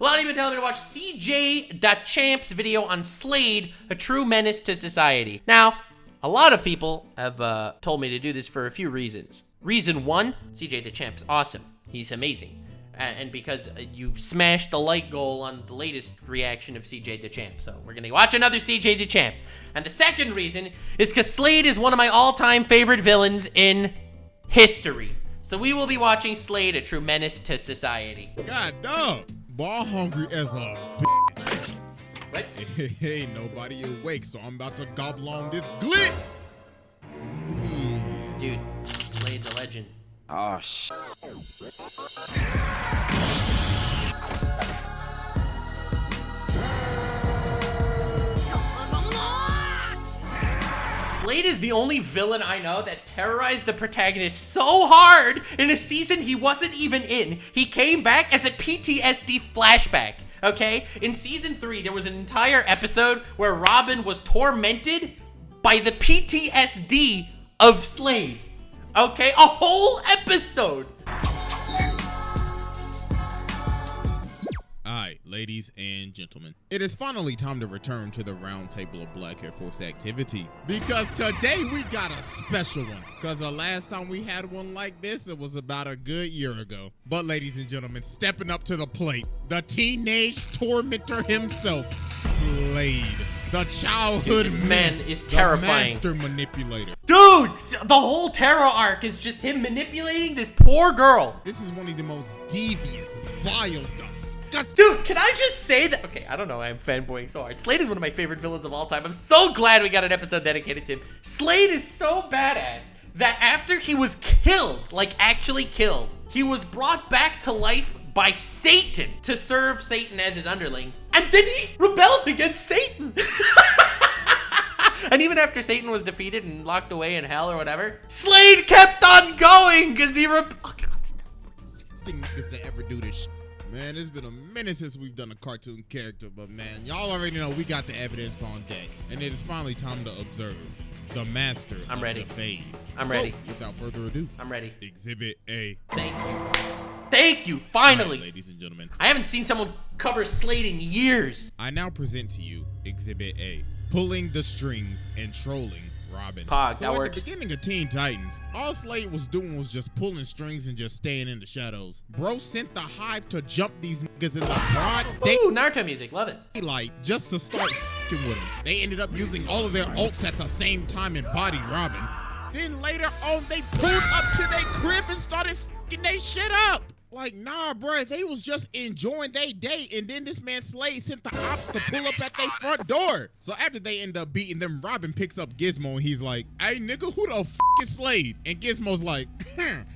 A lot of you have been telling me to watch CJ.Champ's video on Slade, a true menace to society. Now, a lot of people have told me to do this for a few reasons. Reason one, CJ.Champ's awesome. He's amazing. And because you smashed the like goal on the latest reaction of CJ.Champ. So we're gonna watch another CJ.Champ. And the second reason is because Slade is one of my all-time favorite villains in history. So we will be watching Slade, a true menace to society. God dog, ball hungry as a bitch. What? Ain't nobody awake, so I'm about to gobble on this glit. Dude, Slade's a legend. Oh, sh. Slade is the only villain I know that terrorized the protagonist so hard in a season he wasn't even in. He came back as a PTSD flashback, okay? In season 3, there was an entire episode where Robin was tormented by the PTSD of Slade. Okay, a whole episode. Alright, ladies and gentlemen, it is finally time to return to the round table of Black Air Force activity. Because today we got a special one. Because the last time we had one like this, it was about a good year ago. But ladies and gentlemen, stepping up to the plate, the teenage tormentor himself, Slade. The childhood man is terrifying. The master manipulator. Dude, the whole Terra arc is just him manipulating this poor girl. This is one of the most devious, vile, disgusting. Dude, can I just say that? Okay, I don't know why I'm fanboying so hard. Slade is one of my favorite villains of all time. I'm so glad we got an episode dedicated to him. Slade is so badass that after he was killed, like actually killed, he was brought back to life by Satan to serve Satan as his underling. And then he rebelled against Satan. And even after Satan was defeated and locked away in hell or whatever, Slade kept on going because he oh God, niggas that ever do this shit. Man, it's been a minute since we've done a cartoon character, but man, y'all already know we got the evidence on deck. And it is finally time to observe the master I'm of ready. the fade. I'm ready. Without further ado, I'm ready. Exhibit A. Thank you. Thank you, finally. Right, ladies and gentlemen, I haven't seen someone cover Slade in years. I now present to you Exhibit A. Pulling the strings and trolling Robin. Pog, so that at works. the beginning of Teen Titans, all Slade was doing was just pulling strings and just staying in the shadows. Bro sent the Hive to jump these niggas in the broad Ooh, Naruto music, love it. daylight just to start f***ing with him. They ended up using all of their ults at the same time and bodied Robin. Then later on, they pulled up to their crib and started f***ing they shit up. Like, nah, bruh, they was just enjoying their day, and then this man Slade sent the ops to pull up at their front door. So after they end up beating them, Robin picks up Gizmo, and he's like, hey, nigga, who the f*** is Slade? And Gizmo's like,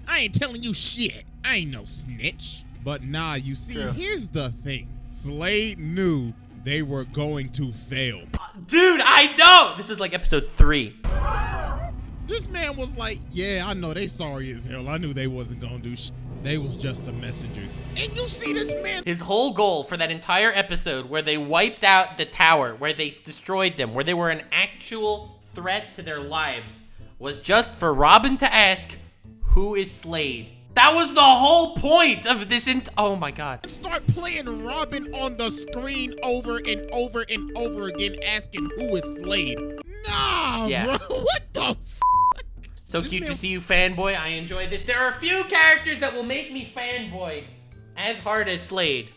I ain't telling you shit. I ain't no snitch. But nah, you see, True. Here's the thing. Slade knew they were going to fail. Dude, I know! This was like episode 3. This man was like, yeah, I know they sorry as hell. I knew they wasn't gonna do shit. They was just some messengers. And you see this man. His whole goal for that entire episode where they wiped out the tower, where they destroyed them, where they were an actual threat to their lives, was just for Robin to ask, who is Slade? That was the whole point of this oh my God. Start playing Robin on the screen over and over and over again, asking who is Slade. Nah, Yeah. bro, what the f? So cute to see you, fanboy. I enjoy this. There are a few characters that will make me fanboy as hard as Slade.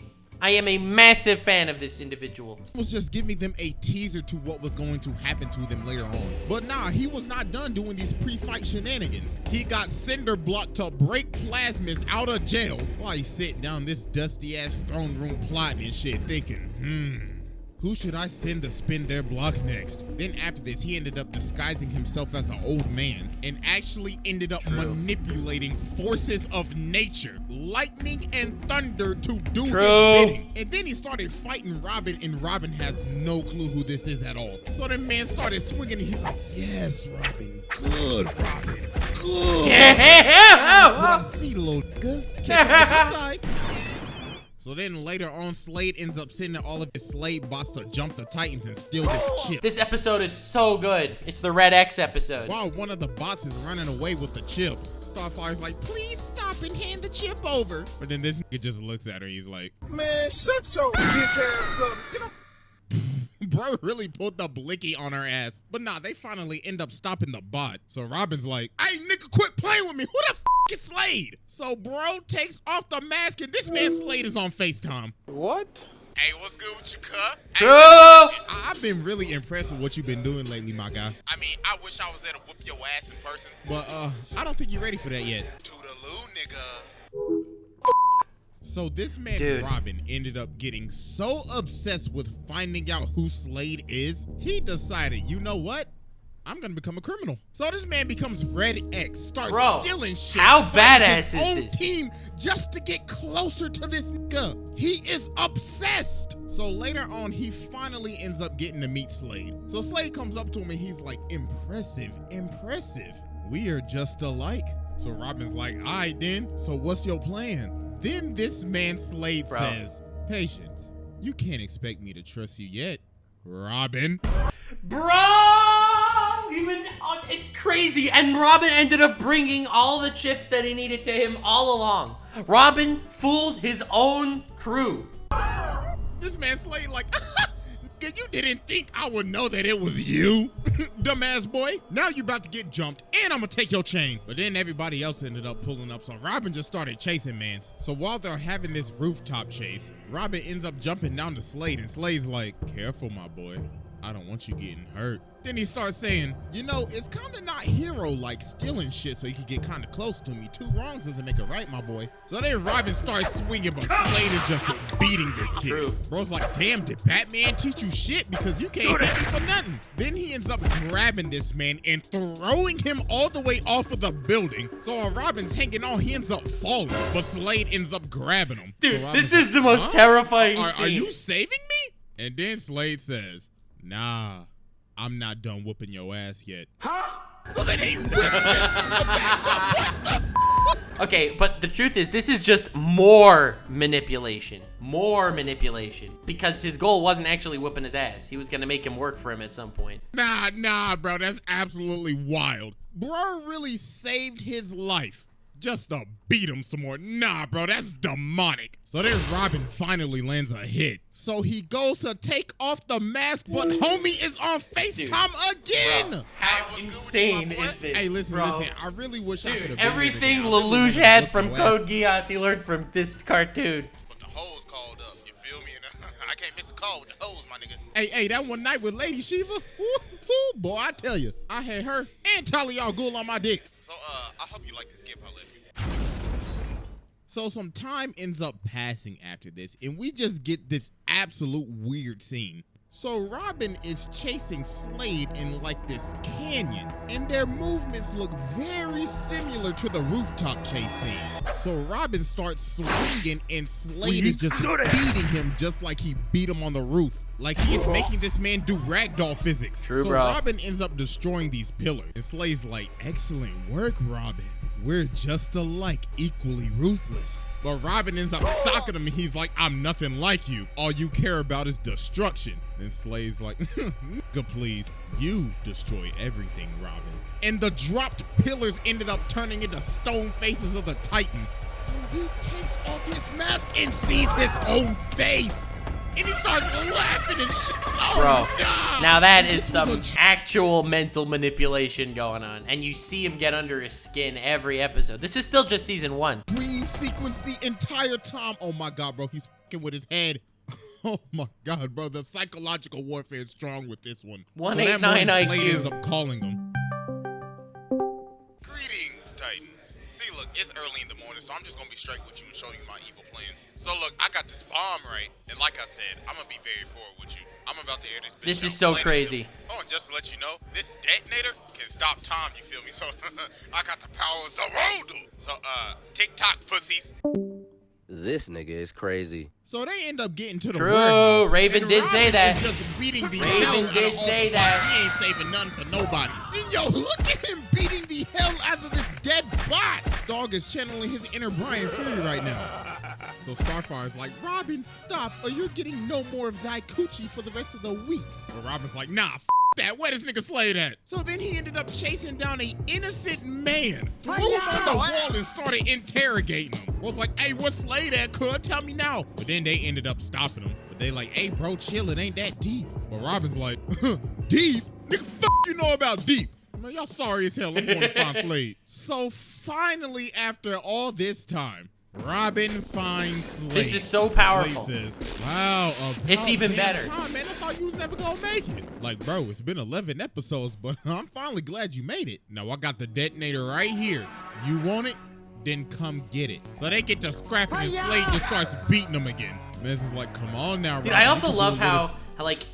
I am a massive fan of this individual. Was just giving them a teaser to what was going to happen to them later on. But nah, he was not done doing these pre-fight shenanigans. He got Cinderblock to break Plasmus out of jail while he's sitting down this dusty ass throne room plotting and shit, thinking, who should I send to spin their block next? Then after this, he ended up disguising himself as an old man and actually ended up manipulating forces of nature, lightning and thunder to do his bidding. And then he started fighting Robin, and Robin has no clue who this is at all. So the man started swinging, and he's like, yes, Robin, good, Robin, good. Yeah. See, little nigga. Catch you on the flip side. So then later on, Slade ends up sending all of his Slade bots to jump the Titans and steal this chip. This episode is so good. It's the Red X episode. While one of the bots is running away with the chip, Starfire's like, please stop up and hand the chip over. But then this nigga just looks at her. He's like, Man, shut your bitch ass up. Get up. bro really pulled the blicky on her ass. But nah, they finally end up stopping the bot. So Robin's like, hey, nigga, quit playing with me. Who the f is Slade? So bro takes off the mask and this man Slade is on FaceTime. What? Hey, what's good with you, cuh? I've been really impressed with what you've been doing lately, my guy. I mean, I wish I was there to whoop your ass in person. But I don't think you're ready for that yet. Toodaloo, nigga. So this man, Robin, ended up getting so obsessed with finding out who Slade is, he decided, you know what? I'm gonna become a criminal. So this man becomes Red X, starts stealing shit. How badass his own is this? team just to get closer to this nigga. He is obsessed. So later on, he finally ends up getting to meet Slade. So Slade comes up to him and he's like, impressive, impressive. We are just alike. So Robin's like, all right then, so what's your plan? Then this man Slade says, patience, you can't expect me to trust you yet, Robin. It's crazy. And Robin ended up bringing all the chips that he needed to him all along. Robin fooled his own crew. This man Slade like, you didn't think I would know that it was you, dumbass boy. Now you about to get jumped and I'm gonna take your chain. But then everybody else ended up pulling up, so Robin just started chasing mans. So while they're having this rooftop chase, Robin ends up jumping down to Slade and Slade's like, careful, my boy. I don't want you getting hurt. Then he starts saying, you know, it's kind of not hero-like stealing shit so you can get kind of close to me. 2 wrongs doesn't make a right, my boy. So then Robin starts swinging, but Slade is just beating this kid. True. Bro's like, damn, did Batman teach you shit? Because you can't hit me for nothing. Then he ends up grabbing this man and throwing him all the way off of the building. So while Robin's hanging on, he ends up falling, but Slade ends up grabbing him. Dude, so this is the most terrifying scene. Are you saving me? And then Slade says, nah, I'm not done whooping your ass yet. Huh? So then he whips this back up. What the f? Okay, but the truth is, this is just more manipulation. More manipulation. Because his goal wasn't actually whooping his ass. He was gonna make him work for him at some point. Nah, bro, that's absolutely wild. Bro really saved his life just to beat him some more. Nah, bro, that's demonic. So then Robin finally lands a hit. So he goes to take off the mask, but homie is on FaceTime again. Bro, how insane is this? Hey, listen, I really wish I could have been everything Lelouch had from Code Geass, he learned from this cartoon. But the hose called up, you feel me? I can't miss a call with the hose, my nigga. Hey, that one night with Lady Shiva, boy, I tell you, I had her and Talia al Ghul on my dick. So, I hope you like this gift I left you. So some time ends up passing after this, and we just get this absolute weird scene. So Robin is chasing Slade in like this canyon, and their movements look very similar to the rooftop chase scene. So Robin starts swinging, and Slade is just beating him just like he beat him on the roof. Like he is making this man do ragdoll physics. True, so bro. Robin ends up destroying these pillars, and Slade's like, excellent work, Robin. We're just alike, equally ruthless. But Robin ends up socking him and he's like, I'm nothing like you. All you care about is destruction. And Slade's like, nigga, please. You destroy everything, Robin. And the dropped pillars ended up turning into stone faces of the Titans. So he takes off his mask and sees his own face. And he starts laughing and shit. Oh, bro, no. now that is some actual mental manipulation going on. And you see him get under his skin every episode. This is still just season 1. Dream sequence the entire time. Oh my God, bro, he's fucking with his head. Oh my God, bro, the psychological warfare is strong with this one. 189 so IQ. Slade ends up calling him. Greetings, Titans. See, look, it's early in the morning, so I'm just gonna be straight with you and show you my evil plans. So look, I got this bomb, right? And like I said, I'm gonna be very forward with you. I'm about to air this bitch. This is so crazy. Oh, and just to let you know, this detonator can stop time, you feel me? So I got the power of the road, dude. So TikTok pussies. This nigga is crazy. So they end up getting to the True, warehouse. Raven did Robin say that. Is just beating the Raven hell out did of say all the that. bots. He ain't saving none for nobody. And yo, look at him beating the hell out of this dead bot. Dog is channeling his inner Brian Fury right now. So Starfire's like, Robin, stop, or you're getting no more of thy coochie for the rest of the week. But Robin's like, nah, f that at? Where this nigga Slade at? So then he ended up chasing down a innocent man, threw him on the wall and started interrogating him. Was like, hey, where's Slade at, cuz? Tell me now. But then they ended up stopping him. But they like, hey, bro, chill, it ain't that deep. But Robin's like, deep? Nigga, you know about deep? Man, y'all sorry as hell. I'm going to find Slade. So finally, after all this time, Robin finds Slade. This is so powerful. Slade says, wow, it's even better. Time, man. I thought you was never gonna make it. Like, bro, it's been 11 episodes, but I'm finally glad you made it. Now, I got the detonator right here. You want it? Then come get it. So they get to scrapping and Slade just starts beating them again. Man, this is like, come on now, Robin. Dude, I also love how like,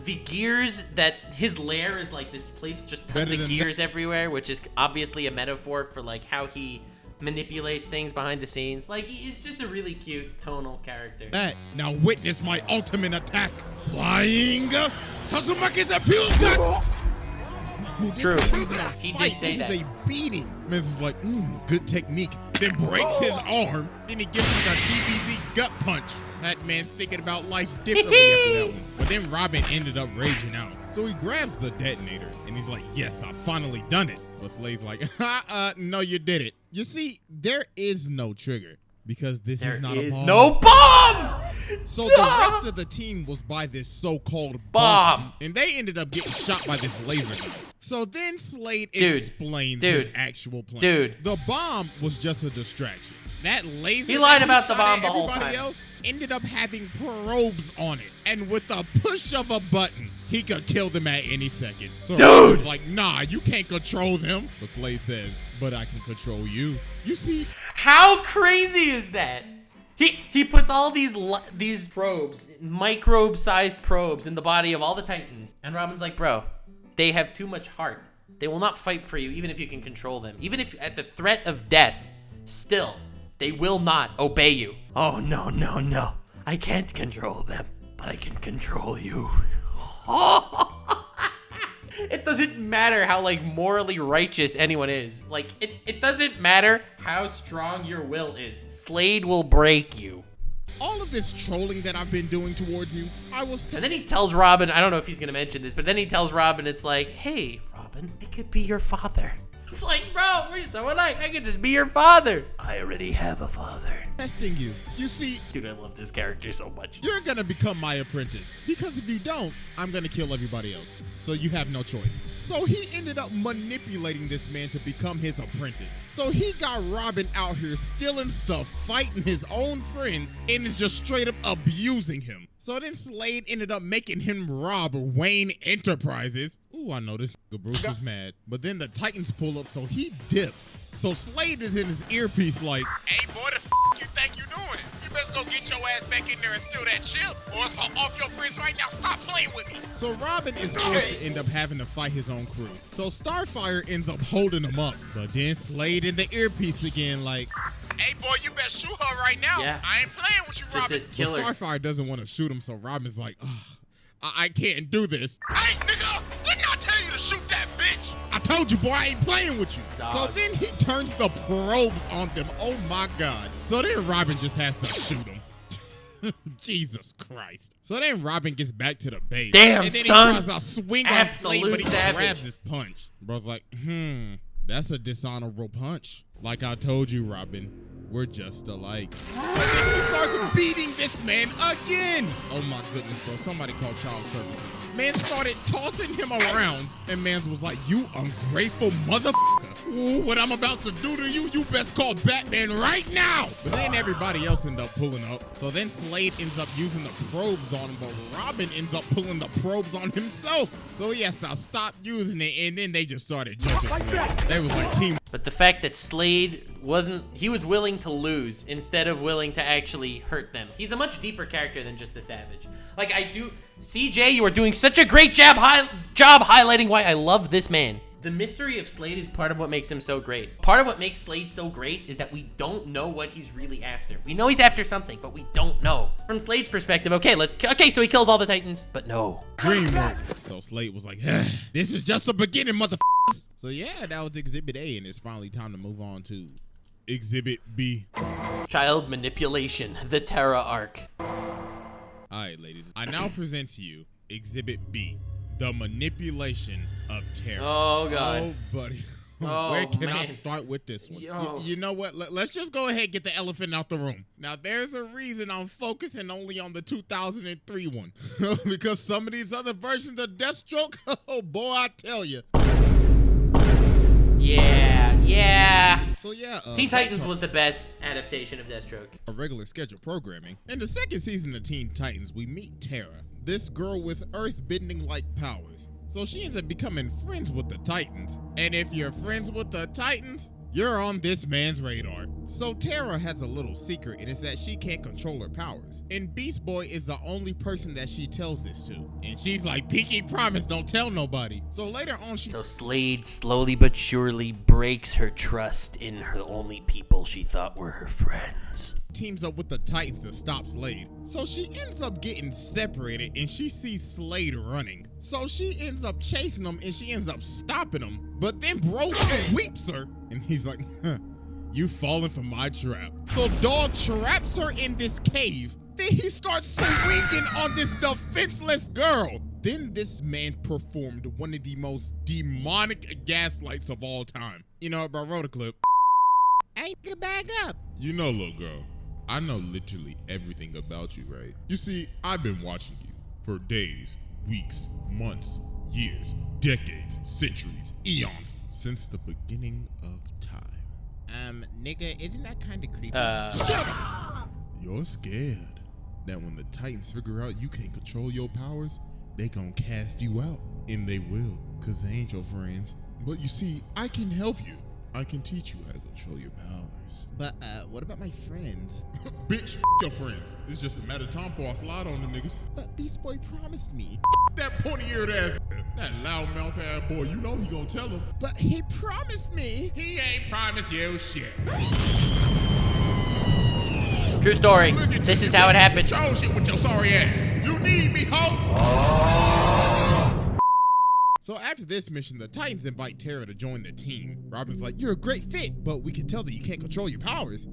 the gears that his lair is like this place with just tons of gears everywhere, which is obviously a metaphor for like how he manipulates things behind the scenes. Like, he's just a really cute tonal character. Now witness my ultimate attack. Flying Tatsumaki's appeal. True. He did say that. This is a beating. Man, this is like, good technique. Then breaks his arm. Then he gives him a DBZ gut punch. That man's thinking about life differently after that one. But then Robin ended up raging out. So he grabs the detonator and he's like, yes, I finally done it. But Slade's like, no, you did it. You see, there is no trigger because this is not a bomb. No bomb! So the rest of the team was by this so-called bomb. And they ended up getting shot by this laser gun. So then Slade explains his actual plan. The bomb was just a distraction. That laser he lied about the bomb the whole everybody time. else ended up having probes on it. And with the push of a button, he could kill them at any second. So Robin's like, nah, you can't control them. But Slade says, but I can control you. You see? How crazy is that? He puts all these probes, microbe-sized probes in the body of all the Titans. And Robin's like, bro, they have too much heart. They will not fight for you even if you can control them. Even if at the threat of death, still, they will not obey you. Oh, no, no, no. I can't control them, but I can control you. It doesn't matter how, like, morally righteous anyone is. Like, it doesn't matter how strong your will is. Slade will break you. All of this trolling that I've been doing towards you, and then he tells Robin, I don't know if he's gonna mention this, but then he tells Robin, it's like, hey, Robin, I could be your father. It's like, bro, we're so alike. I could just be your father. I already have a father. Testing you. You see, dude, I love this character so much. You're gonna become my apprentice. Because if you don't, I'm gonna kill everybody else. So you have no choice. So he ended up manipulating this man to become his apprentice. So he got Robin out here stealing stuff, fighting his own friends, and is just straight up abusing him. So then Slade ended up making him rob Wayne Enterprises. Ooh, I know this nigga Bruce is mad. But then the Titans pull up, so he dips. So Slade is in his earpiece like, hey boy, the f you think you doing? You best go get your ass back in there and steal that chip, or it's off your friends right now. Stop playing with me. So Robin is forced to end up having to fight his own crew. So Starfire ends up holding him up. But then Slade in the earpiece again like, hey boy, you better shoot her right now. Yeah. I ain't playing with you, Robin. Killer. But Starfire doesn't want to shoot him, so Robin's like, I can't do this. Hey, nigga, didn't I tell you to shoot that bitch? I told you, boy, I ain't playing with you. Dog. So then he turns the probes on them. Oh my God. So then Robin just has to shoot him. Jesus Christ. So then Robin gets back to the base. Damn, and then son. he tries to swing on Slade, but he savage. grabs his punch. Bro's like, that's a dishonorable punch. Like I told you, Robin, we're just alike. And then he starts beating this man again. Oh my goodness, bro. Somebody call child services. Man started tossing him around, and mans was like, you ungrateful motherfucker. Ooh, what I'm about to do to you, you best call Batman right now. But then everybody else ended up pulling up. So then Slade ends up using the probes on him, but Robin ends up pulling the probes on himself. So he has to stop using it, and then they just started jumping Slade. They was like team. But the fact that Slade he was willing to lose instead of willing to actually hurt them. He's a much deeper character than just the savage. Like, CJ, you are doing such a great job highlighting why I love this man. The mystery of Slade is part of what makes him so great. Part of what makes Slade so great is that we don't know what he's really after. We know he's after something, but we don't know. From Slade's perspective, okay, so he kills all the Titans, but no. Dream work. So Slade was like, this is just the beginning, motherfuckers. So yeah, that was Exhibit A, and it's finally time to move on to Exhibit B. Child manipulation, the Terra arc. All right, ladies. I now present to you Exhibit B. The manipulation of Terra. Oh, God. Oh, buddy. Oh, Where can I man. start with this one? Yo. You know what? Let's just go ahead and get the elephant out the room. Now, there's a reason I'm focusing only on the 2003 one. Because some of these other versions of Deathstroke, oh boy, I tell you. Yeah. So yeah, Teen Titans was the best adaptation of Deathstroke. a regular scheduled programming. In the second season of Teen Titans, we meet Terra, this girl with earth-bending-like powers. So she ends up becoming friends with the Titans. And if you're friends with the Titans, you're on this man's radar. So Terra has a little secret, and it's that she can't control her powers. And Beast Boy is the only person that she tells this to. And she's like, pinky promise, don't tell nobody. So later on, So Slade slowly but surely breaks her trust in her only people she thought were her friends. teams up with the Titans to stop Slade. So she ends up getting separated and she sees Slade running. So she ends up chasing him and she ends up stopping him. But then bro sweeps her and he's like, huh, you falling for my trap. So dog traps her in this cave. Then he starts swinging on this defenseless girl. Then this man performed one of the most demonic gaslights of all time. You know, bro, wrote a clip. Hey, get back up. You know, little girl, I know literally everything about you, right? You see, I've been watching you for days, weeks, months, years, decades, centuries, eons, since the beginning of time. Nigga, isn't that kind of creepy? Shut up! You're scared that when the Titans figure out you can't control your powers, they gon' cast you out. And they will, cause they ain't your friends. But you see, I can help you. I can teach you how to control your powers. But, what about my friends? Bitch, your friends. It's just a matter of time before I slide on the niggas. But Beast Boy promised me. That pointy-eared ass, that loudmouth ass boy, you know he gonna tell him. But he promised me. He ain't promised you shit. True story. This is how it happened. Control shit with your sorry ass. You need me, ho. So after this mission, the Titans invite Terra to join the team. Robin's like, you're a great fit, but we can tell that you can't control your powers.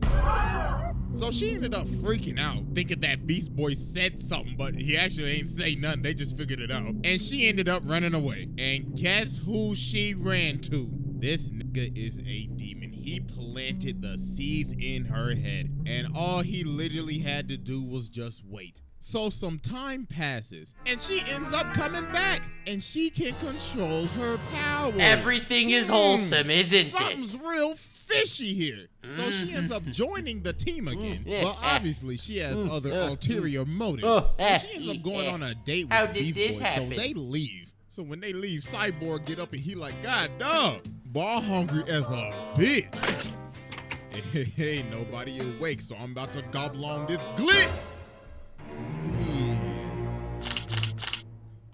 So she ended up freaking out, thinking that Beast Boy said something, but he actually ain't say nothing. They just figured it out. And she ended up running away. And guess who she ran to? This nigga is a demon. He planted the seeds in her head. And all he literally had to do was just wait. So some time passes, and she ends up coming back, and she can control her power. Everything is wholesome, isn't Something's real fishy here. So she ends up joining the team again. But obviously, she has other ulterior motives. So she ends up going on a date How with did Beast this Boy, happen? so they leave. So when they leave, Cyborg get up, and he like, God dog, ball hungry as a bitch. Hey, nobody awake, so I'm about to gobble on this glit.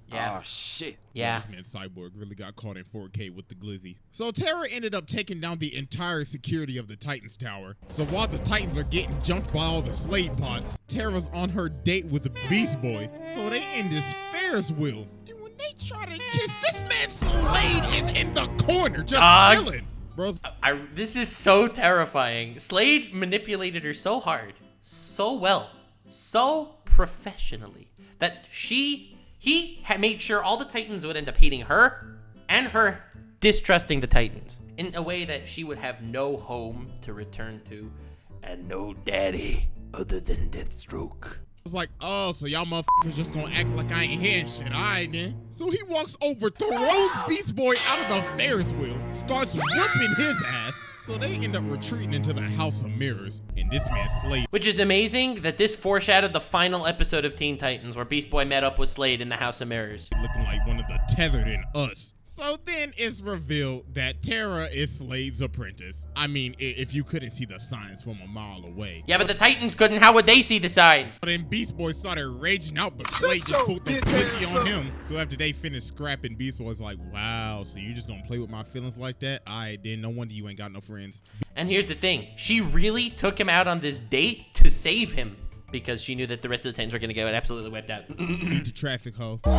Yeah. Oh, shit. Yeah. This man Cyborg really got caught in 4K with the glizzy. So Terra ended up taking down the entire security of the Titans Tower. So while the Titans are getting jumped by all the Slade pods, Terra's on her date with the Beast Boy. So they in this Ferris wheel. And when they try to kiss, this man Slade is in the corner just chilling. Bros. This is so terrifying. Slade manipulated her so hard, so well, so professionally that he had made sure all the Titans would end up hating her and her distrusting the Titans in a way that she would have no home to return to and no daddy other than Deathstroke. It's like, oh, so y'all motherfuckers just gonna act like I ain't hearing shit, alright then. So he walks over, throws Beast Boy out of the Ferris wheel, starts whooping his ass. So they end up retreating into the House of Mirrors, and this man Slade. Which is amazing that this foreshadowed the final episode of Teen Titans where Beast Boy met up with Slade in the House of Mirrors. Looking like one of the tethered in us. So then it's revealed that Terra is Slade's apprentice. I mean, if you couldn't see the signs from a mile away. Yeah, but the Titans couldn't. How would they see the signs? But then Beast Boy started raging out, but Slade just pulled the blicky on him. So after they finished scrapping, Beast Boy's like, wow, so you just gonna play with my feelings like that? Alright, then no wonder you ain't got no friends. And here's the thing. She really took him out on this date to save him because she knew that the rest of the Titans were going to get absolutely wiped out. Beat the traffic, ho. You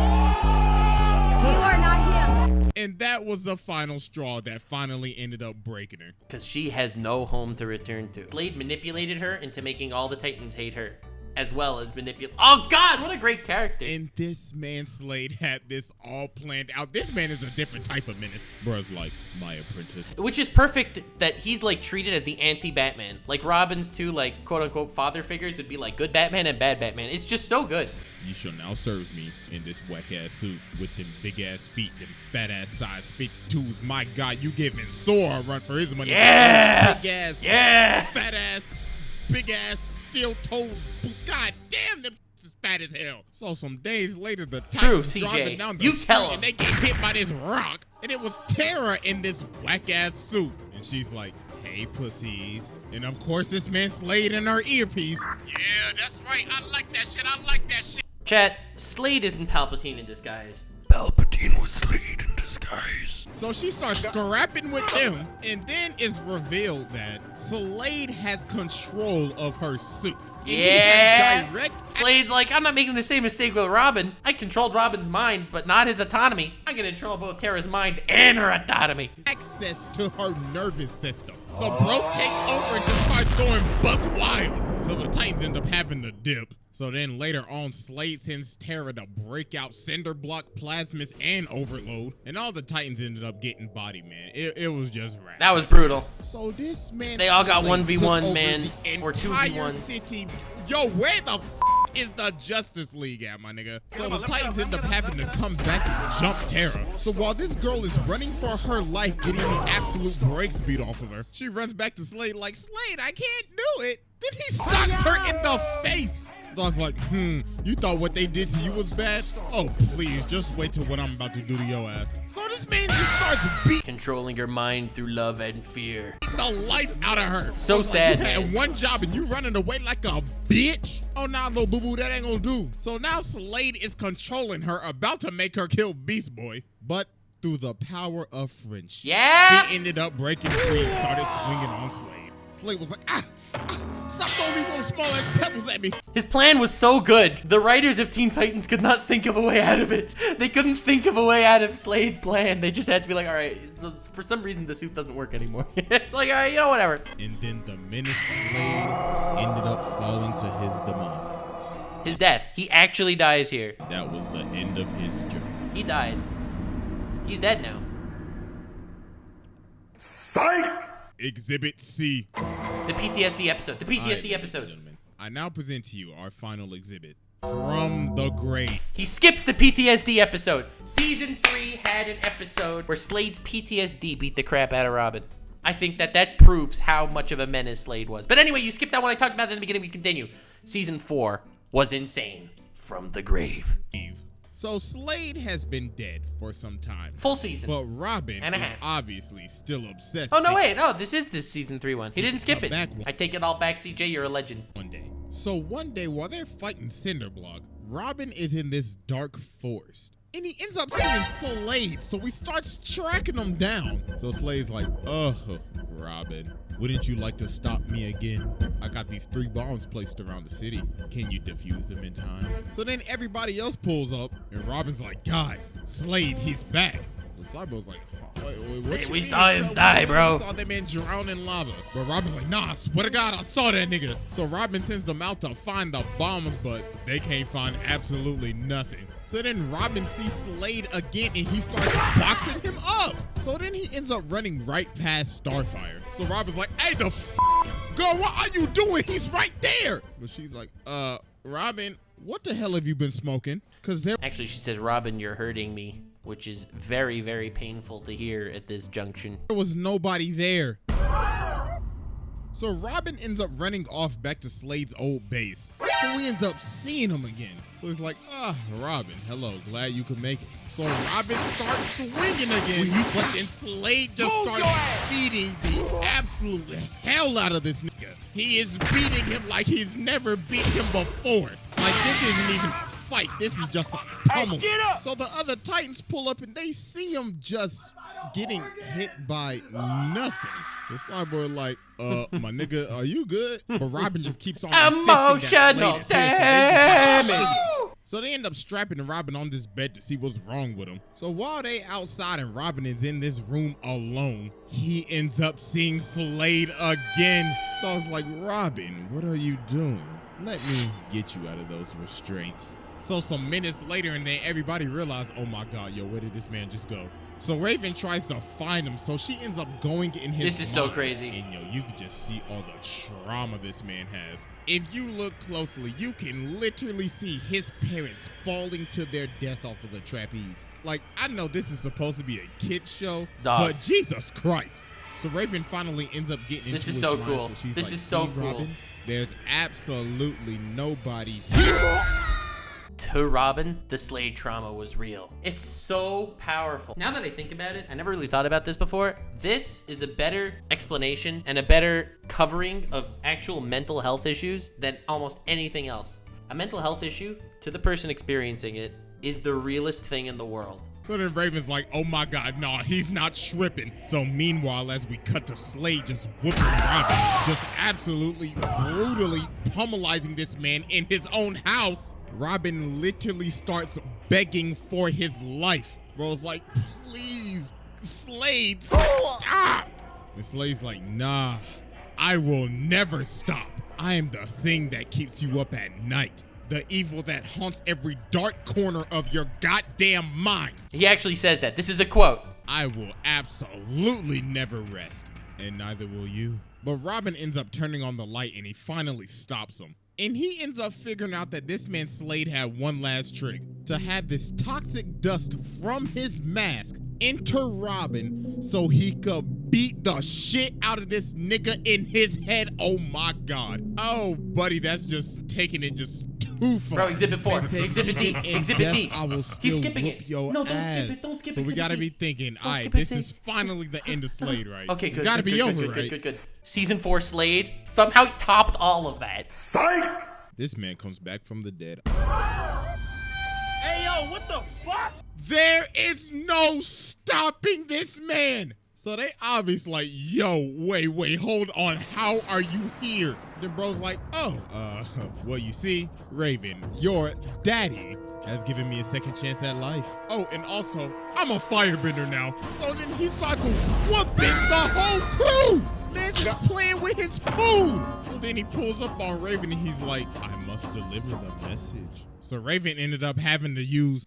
are not him. And that was the final straw that finally ended up breaking her. Because she has no home to return to. Slade manipulated her into making all the Titans hate her. as well as manipulate. Oh God, what a great character. And this man Slade had this all planned out. This man is a different type of menace. Bruh's like, my apprentice. Which is perfect that he's like treated as the anti-Batman. Like Robin's two like quote unquote father figures would be like good Batman and bad Batman. It's just so good. You shall now serve me in this whack-ass suit with them big-ass feet, them fat-ass size 52s. My God, you giving Sora a run for his money. Yeah! Big-ass, Yeah! fat-ass, big-ass, steel-toed boots. God damn, them is fat as hell. So some days later, the Titans driving down the street and they get hit by this rock. And it was Terra in this whack-ass suit. And she's like, hey, pussies. And of course, this man Slade in her earpiece. Yeah, that's right. I like that shit. I like that shit. Chat, Slade isn't Palpatine in disguise. Palpatine was Slade in disguise. So she starts scrapping with them, and then it's revealed that Slade has control of her suit. And he Yeah. has direct Slade's like, I'm not making the same mistake with Robin. I controlled Robin's mind, but not his autonomy. I'm gonna control both Terra's mind and her autonomy. access to her nervous system. So Broke takes over and just starts going buck wild. So the Titans end up having to dip. So then later on, Slade sends Terra to break out Cinderblock, Plasmus, and Overload. And all the Titans ended up getting body, man. It was just rad. That was brutal. So this man, They all got Slade 1v1, took over man, the or entire 2v1. city. Yo, where the is the Justice League at, my nigga? So the Titans end up having to come back and jump Terra. So while this girl is running for her life, getting the absolute brakes beat off of her, she runs back to Slade like, Slade, I can't do it. Then he socks her in the face. So I was like, you thought what they did to you was bad? Oh, please, just wait till what I'm about to do to your ass. So this man just starts beating Controlling her mind through love and fear. the life out of her. So I was sad, Like, you man. had one job and you running away like a bitch? Oh, nah, little boo-boo, that ain't gonna do. So now Slade is controlling her, about to make her kill Beast Boy. But through the power of friendship, Yeah. she ended up breaking free and started swinging on Slade. Slade was like, stop throwing these little small ass pebbles at me. His plan was so good. The writers of Teen Titans could not think of a way out of it. They couldn't think of a way out of Slade's plan. They just had to be like, all right, so for some reason the suit doesn't work anymore. It's like, all right, you know, whatever. And then the menace Slade ended up falling to his demise. His death. He actually dies here. That was the end of his journey. He died. He's dead now. Psych! Exhibit C. The PTSD episode. The PTSD All right, ladies and episode. gentlemen, I now present to you our final exhibit. From the grave. He skips the PTSD episode. Season 3 had an episode where Slade's PTSD beat the crap out of Robin. I think that proves how much of a menace Slade was. But anyway, you skipped that one I talked about in the beginning. We continue. Season 4 was insane. From the grave. So Slade has been dead for some time. Full season. But Robin And a is half. obviously still obsessed. Oh, no, with wait. No, this is this season 3 one. He didn't skip come it. back one. I take it all back, CJ. You're a legend. one day. So one day while they're fighting Cinderblock, Robin is in this dark forest. And he ends up seeing Slade, so he starts tracking him down. So Slade's like, Robin, wouldn't you like to stop me again? I got these 3 bombs placed around the city. Can you defuse them in time? So then everybody else pulls up, and Robin's like, guys, Slade, he's back. So Cyborg's like, wait, what Hey, you we mean, saw him bro? die, We bro. saw that man drown in lava. But Robin's like, nah, I swear to God, I saw that nigga. So Robin sends them out to find the bombs, but they can't find absolutely nothing. So then Robin sees Slade again and he starts boxing him up. So then he ends up running right past Starfire. So Robin's like, hey, the girl, what are you doing? He's right there. But she's like, Robin, what the hell have you been smoking? Because there Actually, she says, Robin, you're hurting me, which is very, very painful to hear at this junction. was nobody there. So Robin ends up running off back to Slade's old base. So he ends up seeing him again. So he's like, Robin, hello, glad you could make it. So Robin starts swinging again, but then Slade just starts beating the absolute hell out of this nigga. He is beating him like he's never beat him before. Like this isn't even a fight, this is just a pummel. So the other Titans pull up and they see him just getting hit by nothing. So Cyborg like, my nigga, are you good? But Robin just keeps on insisting that Slade Emotional is here, so they just damage. so they end up strapping Robin on this bed to see what's wrong with him. So while they outside and Robin is in this room alone, he ends up seeing Slade again. So I was like, Robin, what are you doing? let me get you out of those restraints. So some minutes later, and then everybody realized, oh my God, yo, where did this man just go? So Raven tries to find him, so she ends up going in his This is so mind. crazy. And yo, you can just see all the trauma this man has. If you look closely, you can literally see his parents falling to their death off of the trapeze. Like, I know this is supposed to be a kid's show, but Jesus Christ. So Raven finally ends up getting into This is his so mind, cool. so she's This like, is so "See, cool. Robin, there's absolutely nobody here." To Robin, the Slade trauma was real. It's so powerful. Now that I think about it, I never really thought about this before. This is a better explanation and a better covering of actual mental health issues than almost anything else. A mental health issue, to the person experiencing it, is the realest thing in the world. So then Raven's like, oh my God, nah, he's not tripping. So meanwhile, as we cut to Slade just whooping Robin, just absolutely brutally pummelizing this man in his own house, Robin literally starts begging for his life. Bro's like, please, Slade, stop. And Slade's like, nah, I will never stop. I am the thing that keeps you up at night. The evil that haunts every dark corner of your goddamn mind. He actually says that. This is a quote. I will absolutely never rest, and neither will you. But Robin ends up turning on the light and he finally stops him. And he ends up figuring out that this man Slade had one last trick. To have this toxic dust from his mask enter Robin so he could beat the shit out of this nigga in his head. Oh my God. Oh, buddy, that's just taking it just too far. Bro, Exhibit 4. Man said, Exhibit D. "In Exhibit D." death, I will still He's skipping whoop it. your No, don't ass. skip it. Don't skip So we Exhibit gotta D. be thinking, Don't all right, skip this it, is finally the end of Slade, right? Okay, It's good. gotta good, be good, over, good, right? Good. Season 4 Slade somehow topped all of that. Psych! This man comes back from the dead. Hey, yo, what the fuck? There is no stopping this man. So they obviously like, yo, wait, hold on. How are you here? Then bro's like, oh, well, you see, Raven, your daddy has given me a second chance at life. Oh, and also, I'm a firebender now. So then he starts whooping the whole crew. Man's just playing with his food. So then he pulls up on Raven and he's like, I must deliver the message. So Raven ended up having to use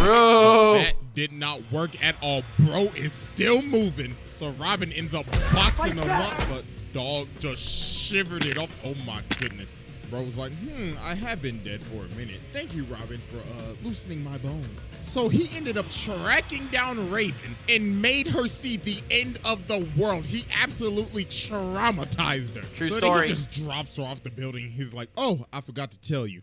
True. That did not work at all. Bro is still moving. So Robin ends up boxing him up, but dog just shivered it off. Oh my goodness. Bro was like, I have been dead for a minute. Thank you, Robin, for loosening my bones. So he ended up tracking down Raven and made her see the end of the world. He absolutely traumatized her. True so story. Then he just drops her off the building. He's like, oh, I forgot to tell you.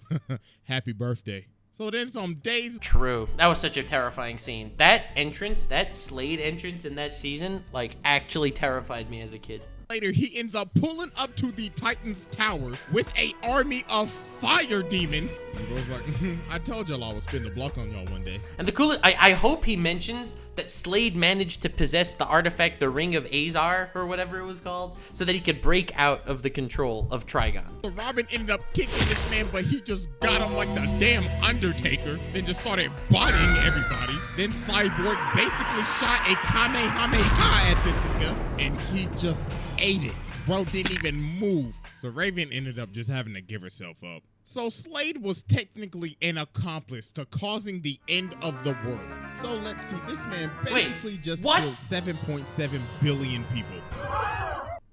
Happy birthday. So then some days. True. That was such a terrifying scene. That entrance, that Slade entrance in that season, like, actually terrified me as a kid. Later, he ends up pulling up to the Titan's tower with an army of fire demons. And bro's like, I told y'all I would spin the block on y'all one day. And the coolest, I hope he mentions that Slade managed to possess the artifact, the Ring of Azar, or whatever it was called, so that he could break out of the control of Trigon. So Robin ended up kicking this man, but he just got him like the damn Undertaker, then just started bodying everybody. Then Cyborg basically shot a Kamehameha at this nigga, and he just ate it. Bro didn't even move. So Raven ended up just having to give herself up. So Slade was technically an accomplice to causing the end of the world. So let's see, this man basically just what? killed 7.7 billion people.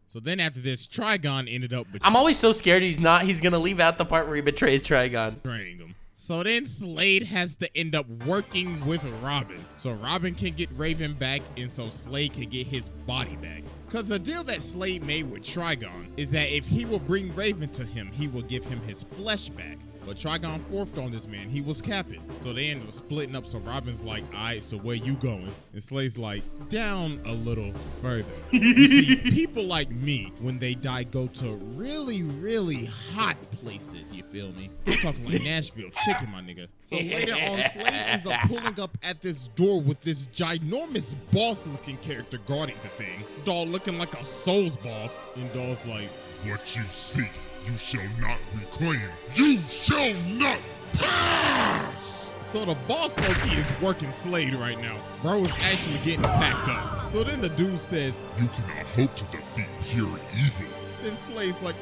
So then after this, Trigon ended up I'm always so scared he's gonna leave out the part where he betrays Trigon. betraying him. So then Slade has to end up working with Robin. So Robin can get Raven back, and so Slade can get his body back. Because the deal that Slade made with Trigon is that if he will bring Raven to him, he will give him his flesh back. But Trigon forfed on this man. He was capping. So they ended up splitting up. So Robin's like, all right, so where you going? And Slade's like, down a little further. You see, people like me, when they die, go to really, really hot places. You feel me? I'm talking like Nashville chicken, my nigga. So later on, Slade ends up pulling up at this door with this ginormous boss-looking character guarding the thing. Dog looking like a Souls boss. And Dog's like, What you seek, you shall not reclaim. You shall not pass! so the boss low-key is working Slade right now. Bro is actually getting packed up. So then the dude says, You cannot hope to defeat pure evil. Then Slade's like,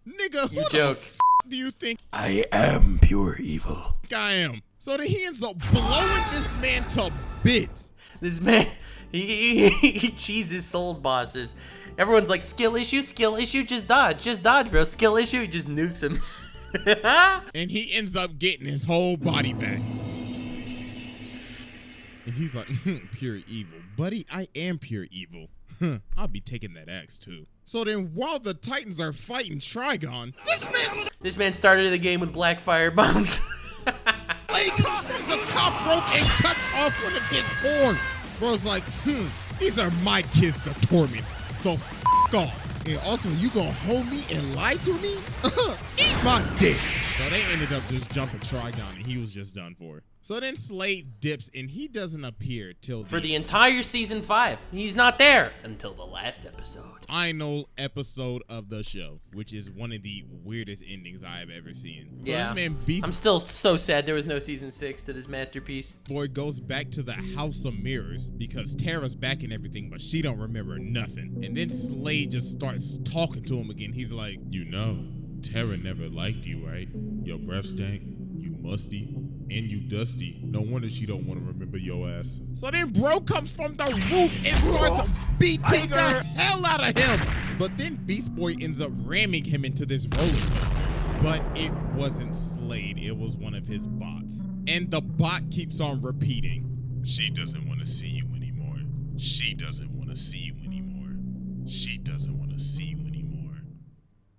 nigga, who the joke. do you think I am pure evil. I am? So then he ends up blowing this man to bits. This man, he cheeses Souls bosses. Everyone's like, skill issue, just dodge, bro. Skill issue, he just nukes him. And he ends up getting his whole body back. And he's like, pure evil. Buddy, I am pure evil. I'll be taking that axe too. So then while the Titans are fighting Trigon, This man started the game with black fire bombs. Slade comes from the top rope and cuts off one of his horns. Bro's like, these are my kids to torment, so f off. And also, you gonna hold me and lie to me? Eat my dick. So they ended up just jumping Trigon and he was just done for. So then Slade dips and he doesn't appear till For the entire season 5. He's not there until the last episode. final episode of the show, which is one of the weirdest endings I have ever seen. So Yeah. this man Beast I'm still so sad there was no season 6 to this masterpiece. Boy goes back to the House of Mirrors because Terra's back and everything, but she don't remember nothing. And then Slade just starts talking to him again. He's like, you know, Terra never liked you, right? Your breath stank, you musty, and you dusty. No wonder she don't want to remember your ass. So then bro comes from the roof and starts beating the hell out of him. But then Beast Boy ends up ramming him into this roller coaster. But it wasn't Slade, it was one of his bots. And the bot keeps on repeating, she doesn't want to see you anymore. She doesn't want to see you anymore. She doesn't want to see you anymore.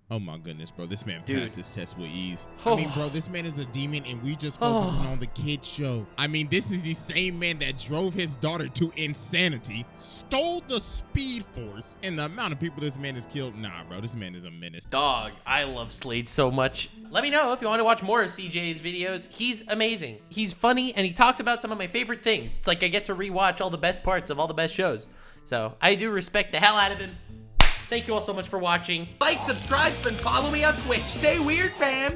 Oh my goodness, bro. This man passed his test with ease. I mean, bro, this man is a demon and we just focusing on the kid show. I mean, this is the same man that drove his daughter to insanity, stole the speed force, and the amount of people this man has killed. Nah, bro, this man is a menace. Dog, I love Slade so much. Let me know if you want to watch more of CJ's videos. He's amazing. He's funny and he talks about some of my favorite things. It's like I get to rewatch all the best parts of all the best shows. So I do respect the hell out of him. Thank you all so much for watching. Like, subscribe, and follow me on Twitch. Stay weird, fam.